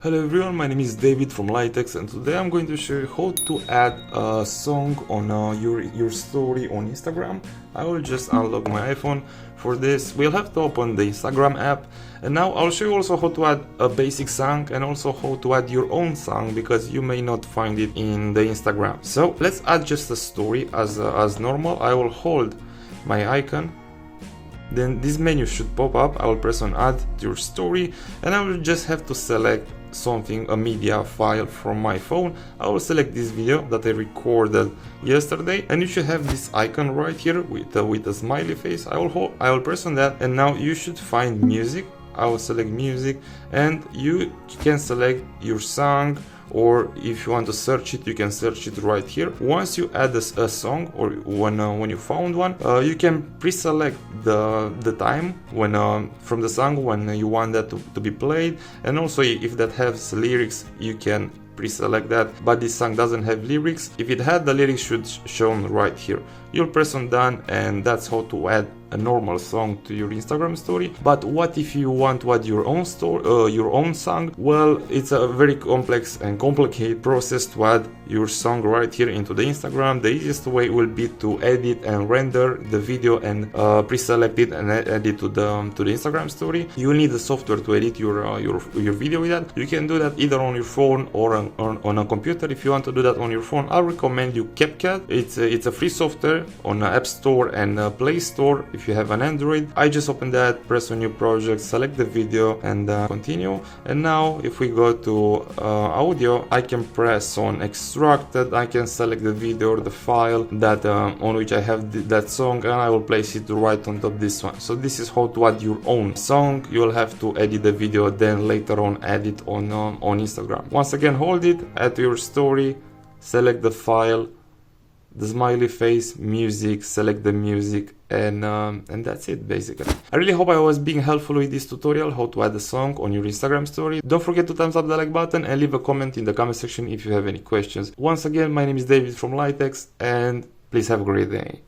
Hello everyone, my name is David from Litex, and today I'm going to show you how to add a song on your story on Instagram. I will just unlock my iPhone. For this we'll have to open the Instagram app, and now I'll show you also how to add a basic song and also how to add your own song, because you may not find it in the Instagram. So let's add just a story as normal. I will hold my icon. Then this menu should pop up. I will press on add to your story, and I will just have to select something, a media file from my phone. I will select this video that I recorded yesterday, and you should have this icon right here with a smiley face. I will press on that, and now you should find music. I will select music, and you can select your song, or if you want to search it, you can search it right here. Once you add a song, or when you found one, you can pre-select the time when from the song when you want that to be played, and also if that has lyrics, you can pre-select that. But this song doesn't have lyrics. If it had, the lyrics should shown right here. You'll press on done, and that's how to add a normal song to your Instagram story. But what if you want to add your own your own song? Well, it's a very complex and complicated process to add your song right here into the Instagram. The easiest way will be to edit and render the video and pre-select it and add it to the Instagram story. You need the software to edit your video with that. You can do that either on your phone or on a computer. If you want to do that on your phone, I recommend you CapCut. It's a free software on App Store and Play Store if you have an Android. I just open that, press on new project, select the video, and continue. And now if we go to audio, I can press on extracted. I can select the video or the file that on which I have that song, and I will place it right on top of this one. So this is how to add your own song. You'll have to edit the video, then later on add it on Instagram. Once again, hold it, add to your story, select the file, the smiley face, music, select the music, and that's it basically. I really hope I was being helpful with this tutorial, how to add a song on your Instagram story. Don't forget to thumbs up the like button and leave a comment in the comment section if you have any questions. Once again, my name is David from Litex, and please have a great day.